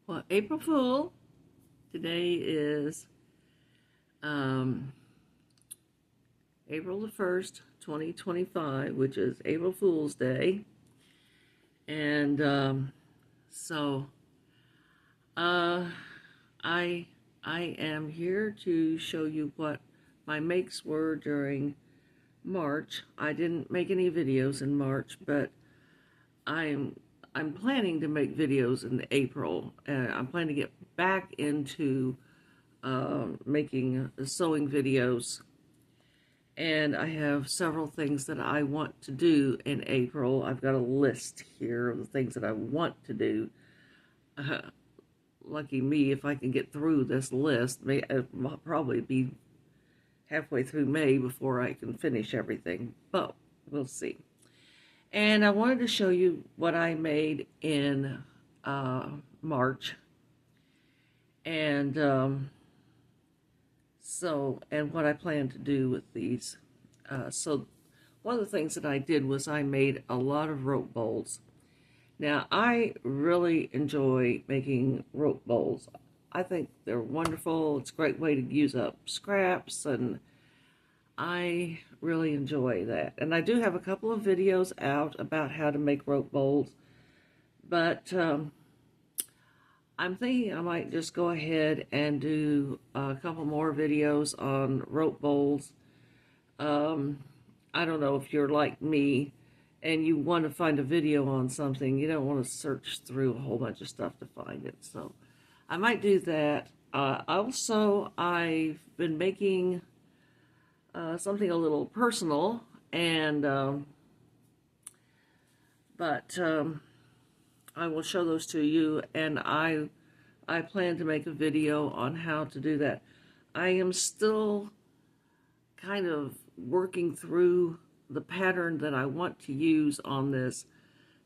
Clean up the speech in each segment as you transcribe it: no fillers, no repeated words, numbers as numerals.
Well, April Fool. Today is April the 1st, 2025, which is April Fool's Day. And so uh, I I am here to show you what my makes were during March. I didn't make any videos in March, but I'm I'm planning to make videos in April. I'm planning to get back into making sewing videos, and I have several things that I want to do in April. I've got a list here of the things that I want to do. Uh, Lucky me if I can get through this list. I'll probably be halfway through May before I can finish everything, but we'll see. And I wanted to show you what I made in March. And and what I plan to do with these. So one of the things that I did was I made a lot of rope bowls. Now, I really enjoy making rope bowls. I think they're wonderful. It's a great way to use up scraps, and I really enjoy that. And I do have a couple of videos out about how to make rope bowls, but I'm thinking I might just go ahead and do a couple more videos on rope bowls. I don't know if you're like me and you want to find a video on something, you don't want to search through a whole bunch of stuff to find it. So I might do that. Also, I've been making something a little personal, and but I will show those to you, and I plan to make a video on how to do that. I am still kind of working through the pattern that I want to use on this.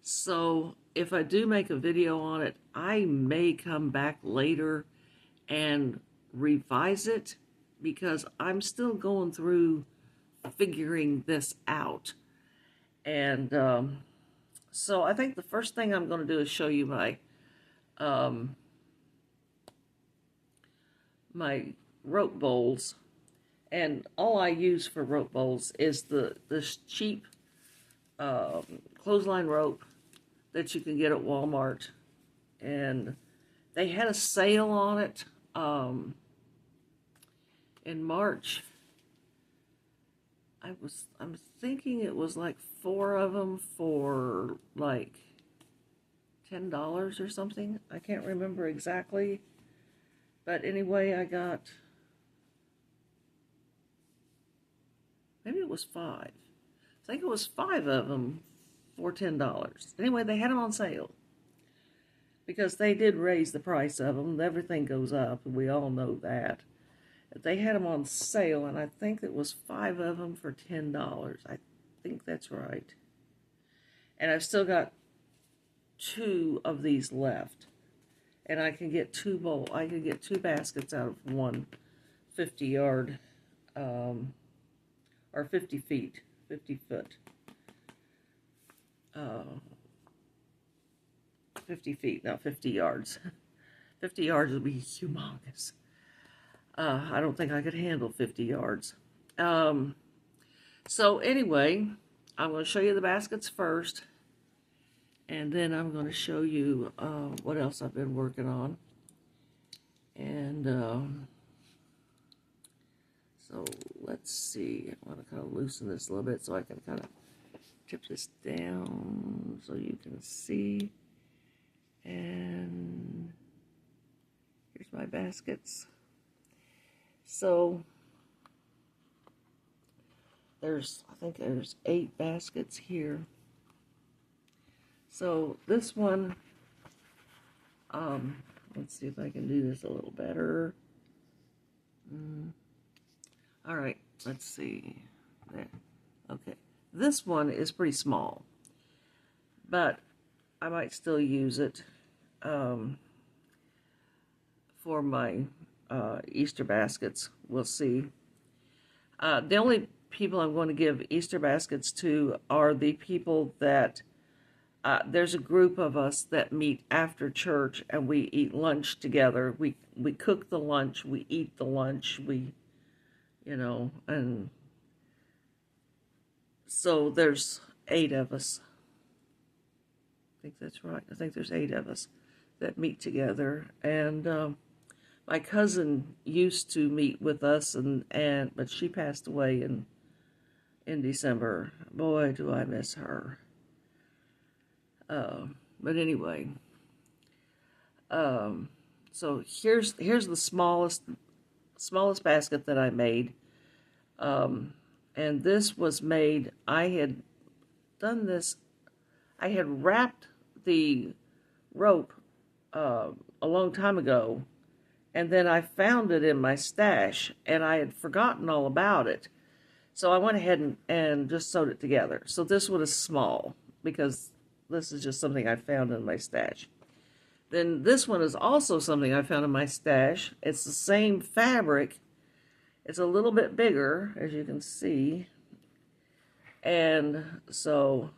So if I do make a video on it, I may come back later and revise it because I'm still going through figuring this out. And so I think the first thing I'm going to do is show you um, my rope bowls. And all I use for rope bowls is this cheap clothesline rope that you can get at Walmart. And they had a sale on it in March. I'm thinking it was like 4 of them for like $10 or something. I can't remember exactly. But anyway, I got, maybe it was 5. I think it was 5 of them for $10. Anyway, they had them on sale because they did raise the price of them. Everything goes up, and we all know that. They had them on sale, and I think it was 5 of them for $10. I think that's right. And I've still got 2 of these left, and I can get 2 baskets out of one 50-yard or 50 feet, 50 foot. 50 feet, not 50 yards. 50 yards would be humongous. I don't think I could handle 50 yards. So anyway, I'm going to show you the baskets first, and then I'm going to show you what else I've been working on. And so let's see. I want to kind of loosen this a little bit so I can kind of tip this down so you can see. And here's my baskets. So I think there's 8 baskets here. So this one, let's see if I can do this a little better. All right, let's see. There. Okay, this one is pretty small, but I might still use it for my Easter baskets. We'll see. The only people I'm going to give Easter baskets to are the people that there's a group of us that meet after church and we eat lunch together. We cook the lunch, we eat the lunch, and so there's 8 of us. I think that's right. I think there's 8 of us that meet together, and my cousin used to meet with us, and but she passed away in December. Boy, do I miss her. But anyway, so here's the smallest basket that I made, and this was made. I had done this. I had wrapped the rope a long time ago, and then I found it in my stash, and I had forgotten all about it. So I went ahead and just sewed it together. So this one is small because this is just something I found in my stash. Then this one is also something I found in my stash. It's the same fabric. It's a little bit bigger, as you can see. And so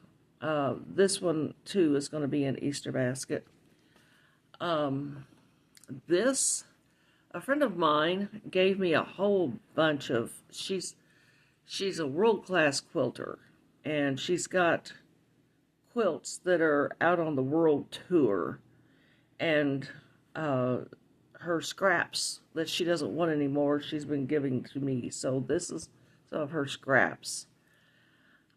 this one, too, is going to be an Easter basket. This, a friend of mine gave me a whole bunch of, she's a world-class quilter, and she's got quilts that are out on the world tour, and her scraps that she doesn't want anymore, she's been giving to me. So this is some of her scraps.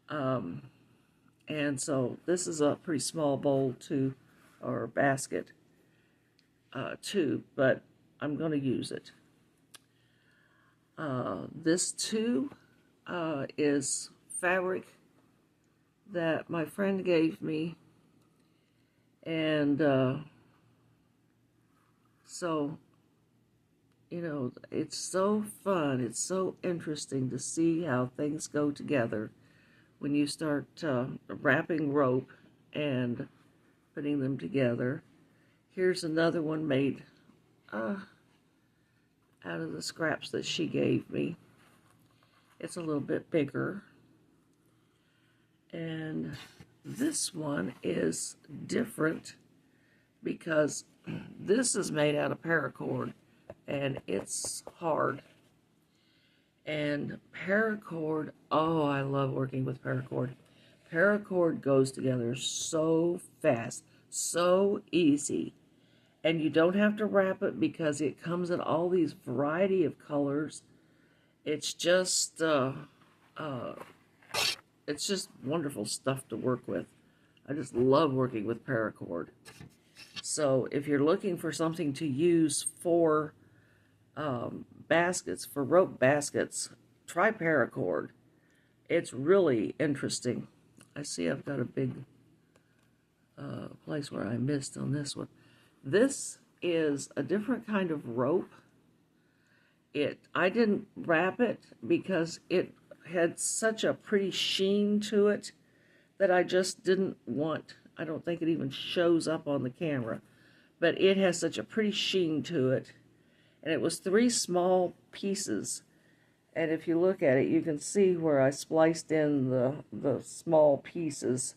And so this is a pretty small bowl too, or basket too, but I'm going to use it. This too is fabric that my friend gave me, and so, it's so fun, it's so interesting to see how things go together when you start wrapping rope and putting them together. Here's another one made out of the scraps that she gave me. It's a little bit bigger. And this one is different because this is made out of paracord and it's hard. And paracord, oh, I love working with paracord. Paracord goes together so fast, so easy. And you don't have to wrap it because it comes in all these variety of colors. It's just wonderful stuff to work with. I just love working with paracord. So if you're looking for something to use for baskets, for rope baskets, try paracord. It's really interesting. I see I've got a big place where I missed on this one. This is a different kind of rope. I didn't wrap it because it had such a pretty sheen to it that I just didn't want. I don't think it even shows up on the camera, but it has such a pretty sheen to it. And it was 3 small pieces. And if you look at it, you can see where I spliced in the small pieces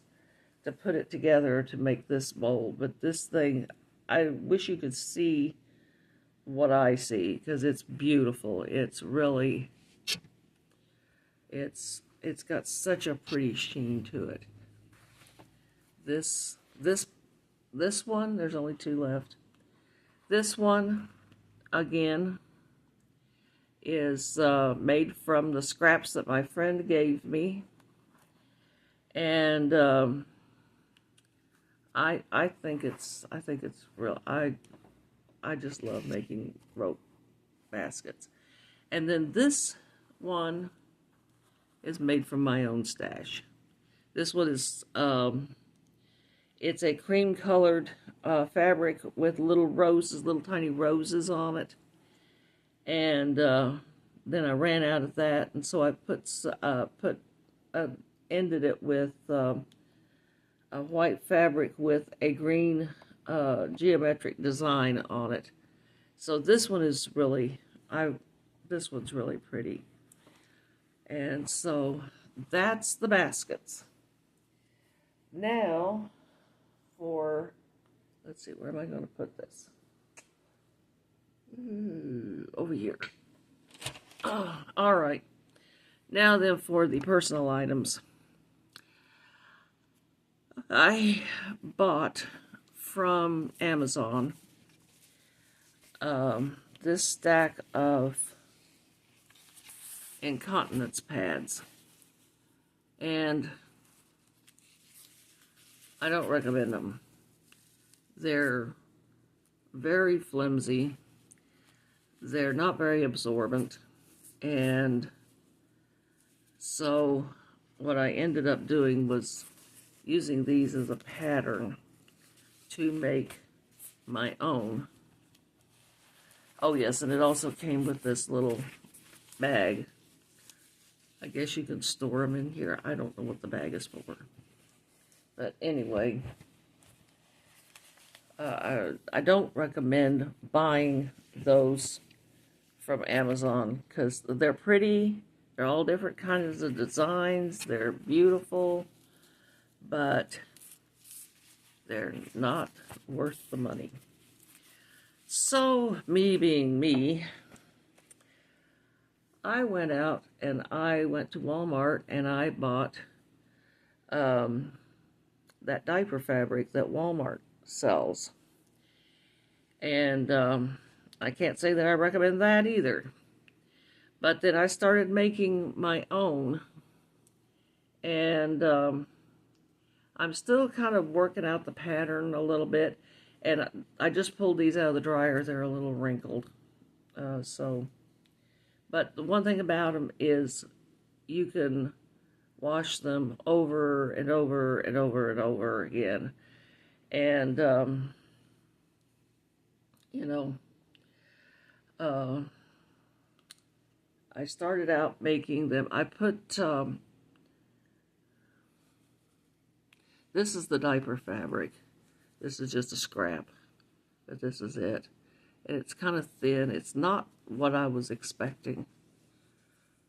to put it together to make this mold. But this thing, I wish you could see what I see, because it's beautiful. It's really, it's got such a pretty sheen to it. This one, there's only 2 left. This one, again, is made from the scraps that my friend gave me, and I think it's real. I just love making rope baskets. And then this one is made from my own stash. This one is it's a cream colored fabric with little roses, little tiny roses on it. And then I ran out of that, and so I ended it with a white fabric with a green geometric design on it. So this one is really, this one's really pretty. And so that's the baskets. Now for, let's see, where am I going to put this? Over here. Oh, all right. Now then for the personal items. I bought from Amazon this stack of incontinence pads. And I don't recommend them. They're very flimsy. They're not very absorbent. And so what I ended up doing was using these as a pattern to make my own. Oh yes, and it also came with this little bag. I guess you can store them in here. I don't know what the bag is for. But anyway, I don't recommend buying those from Amazon because they're pretty. They're all different kinds of designs. They're beautiful, but they're not worth the money. So, me being me, I went out and I went to Walmart and I bought that diaper fabric that Walmart sells. And I can't say that I recommend that either. But then I started making my own. And I'm still kind of working out the pattern a little bit. And I just pulled these out of the dryer. They're a little wrinkled. But the one thing about them is you can wash them over and over and over and over again. And, you know, I started out making them. I put, this is the diaper fabric. This is just a scrap, but this is it. And it's kind of thin. It's not what I was expecting.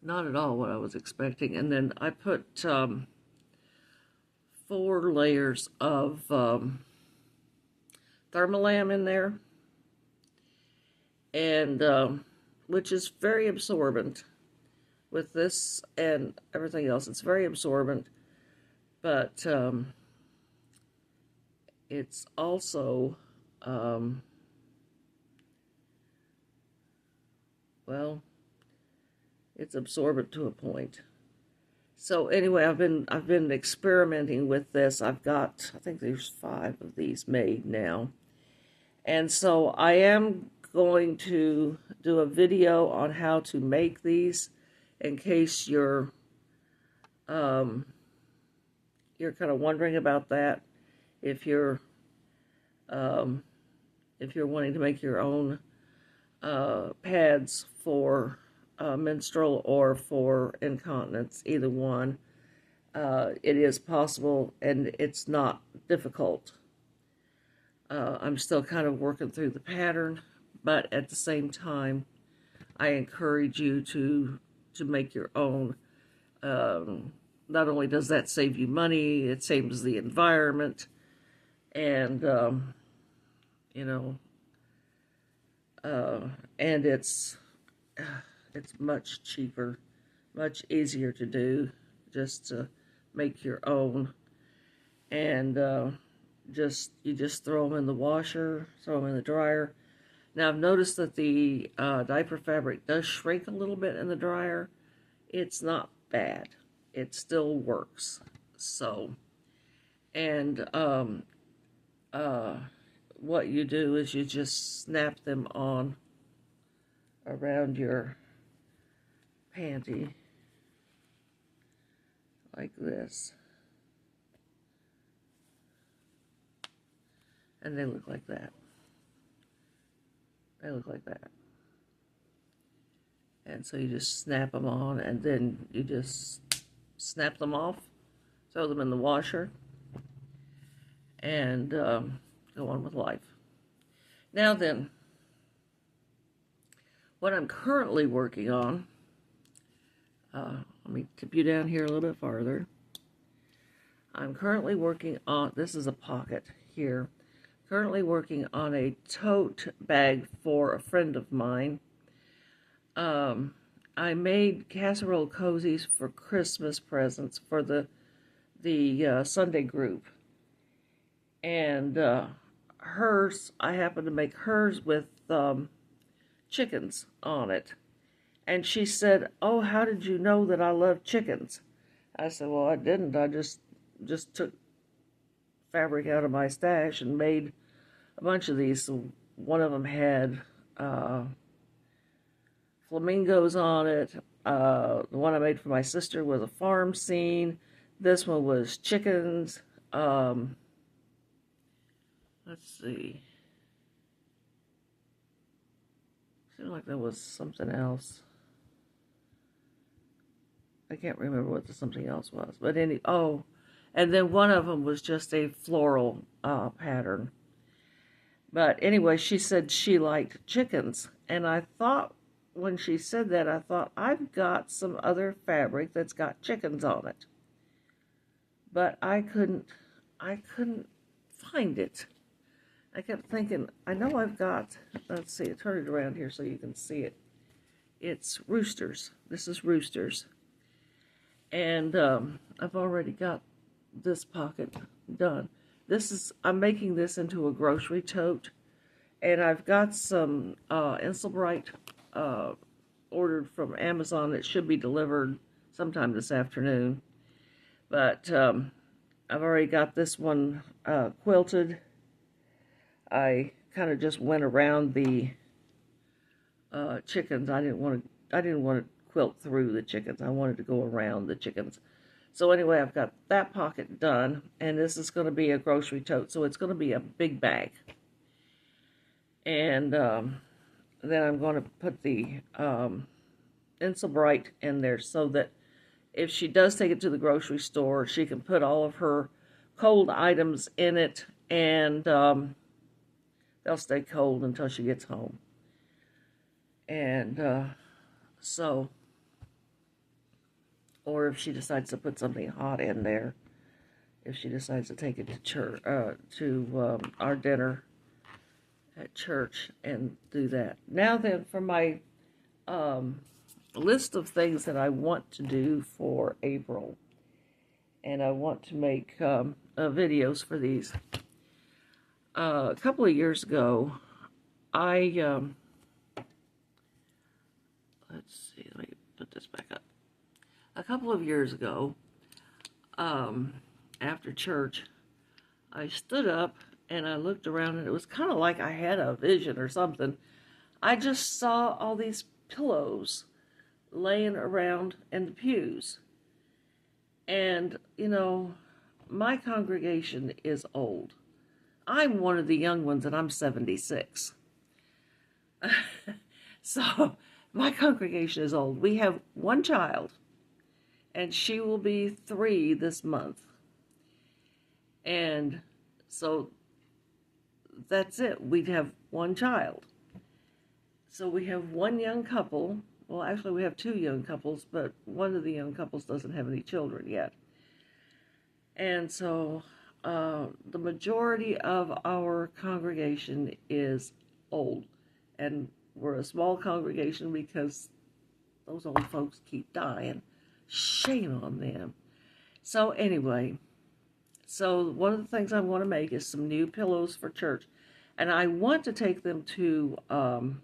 Not at all what I was expecting. And then I put 4 layers of Thermolam in there, and which is very absorbent. With this and everything else, it's very absorbent, but it's also well, it's absorbent to a point. So anyway, I've been experimenting with this. I've got, I think there's 5 of these made now. And so I am going to do a video on how to make these in case you're kind of wondering about that. If you're wanting to make your own pads for menstrual or for incontinence, either one, it is possible and it's not difficult. I'm still kind of working through the pattern, but at the same time, I encourage you to make your own. Not only does that save you money, it saves the environment, and you know, and it's much cheaper, much easier to do, just to make your own. And you just throw them in the washer, throw them in the dryer. Now I've noticed that the diaper fabric does shrink a little bit in the dryer. It's not bad. It still works. So, and what you do is you just snap them on around your panty like this, and they look like that. They look like that. And so you just snap them on, and then you just snap them off, throw them in the washer, and go on with life. Now then, what I'm currently working on, let me tip you down here a little bit farther. I'm currently working on, this is a pocket here. Currently working on a tote bag for a friend of mine. I made casserole cozies for Christmas presents for the Sunday group, and hers, I happened to make hers with chickens on it. And she said, "Oh, how did you know that I love chickens?" I said, "Well, I didn't. I just took fabric out of my stash and made a bunch of these." So one of them had flamingos on it. The one I made for my sister was a farm scene. This one was chickens. Let's see. Seemed like there was something else. I can't remember what the something else was. But and then one of them was just a floral pattern. But anyway, she said she liked chickens. And I thought, when she said that, I thought, I've got some other fabric that's got chickens on it. But I couldn't find it. I kept thinking, I know I've got, let's see, turn it around here so you can see it. It's roosters. This is roosters. And I've already got this pocket done. I'm making this into a grocery tote, and I've got some Inselbright ordered from Amazon that should be delivered sometime this afternoon. But I've already got this one quilted. I kind of just went around the chickens. I didn't want to quilt through the chickens. I wanted to go around the chickens. So anyway, I've got that pocket done, and this is going to be a grocery tote, so it's going to be a big bag. And then I'm going to put the Inselbright in there so that if she does take it to the grocery store, she can put all of her cold items in it, and they'll stay cold until she gets home. And so, or if she decides to put something hot in there, if she decides to take it to church, to our dinner at church, and do that. Now then, for my list of things that I want to do for April, and I want to make videos for these. A couple of years ago, let's see, let me put this back up. A couple of years ago, after church, I stood up and I looked around, and it was kind of like I had a vision or something. I just saw all these pillows laying around in the pews. And, my congregation is old. I'm one of the young ones, and I'm 76. So, my congregation is old. We have one child, and she will be 3 this month. And so, that's it. We'd have one child. So we have one young couple. Well, actually, we have 2 young couples, but one of the young couples doesn't have any children yet. And so the majority of our congregation is old. And we're a small congregation because those old folks keep dying. Shame on them. So anyway, one of the things I want to make is some new pillows for church. And I want to take them to, on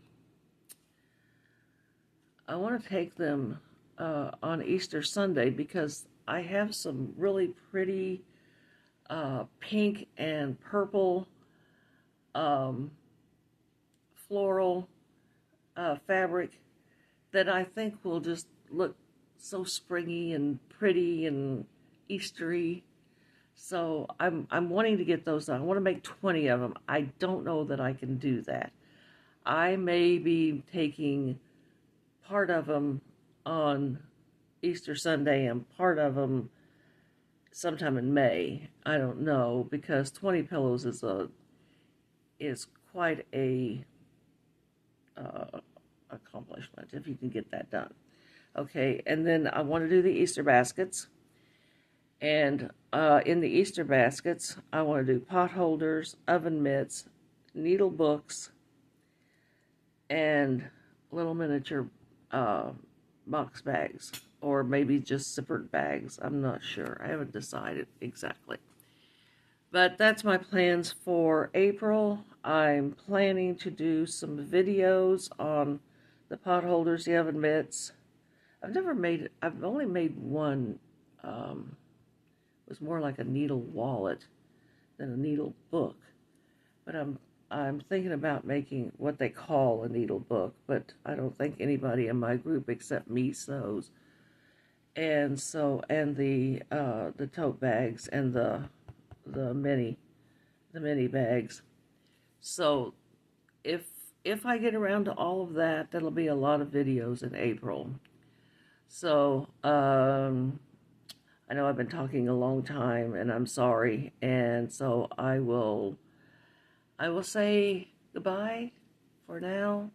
Easter Sunday, because I have some really pretty pink and purple floral fabric that I think will just look so springy and pretty and Eastery. So I'm wanting to get those done. I want to make 20 of them. I don't know that I can do that. I may be taking part of them on Easter Sunday and part of them sometime in May. I don't know, because 20 pillows is quite a accomplishment if you can get that done. Okay, and then I want to do the Easter baskets. And in the Easter baskets, I want to do pot holders, oven mitts, needle books, and little miniature uh, box bags, or maybe just zippered bags. I'm not sure. I haven't decided exactly. But that's my plans for April. I'm planning to do some videos on the pot holders, the oven mitts. I've only made one. It was more like a needle wallet than a needle book. But I'm thinking about making what they call a needle book, but I don't think anybody in my group except me sews. And so, and the tote bags and the mini the mini bags. So if if I get around to all of that, that'll be a lot of videos in April. So I know I've been talking a long time, and I'm sorry. And so I will say goodbye for now,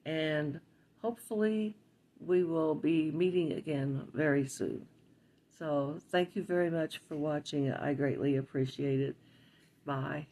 and hopefully we will be meeting again very soon. So thank you very much for watching. I greatly appreciate it. Bye.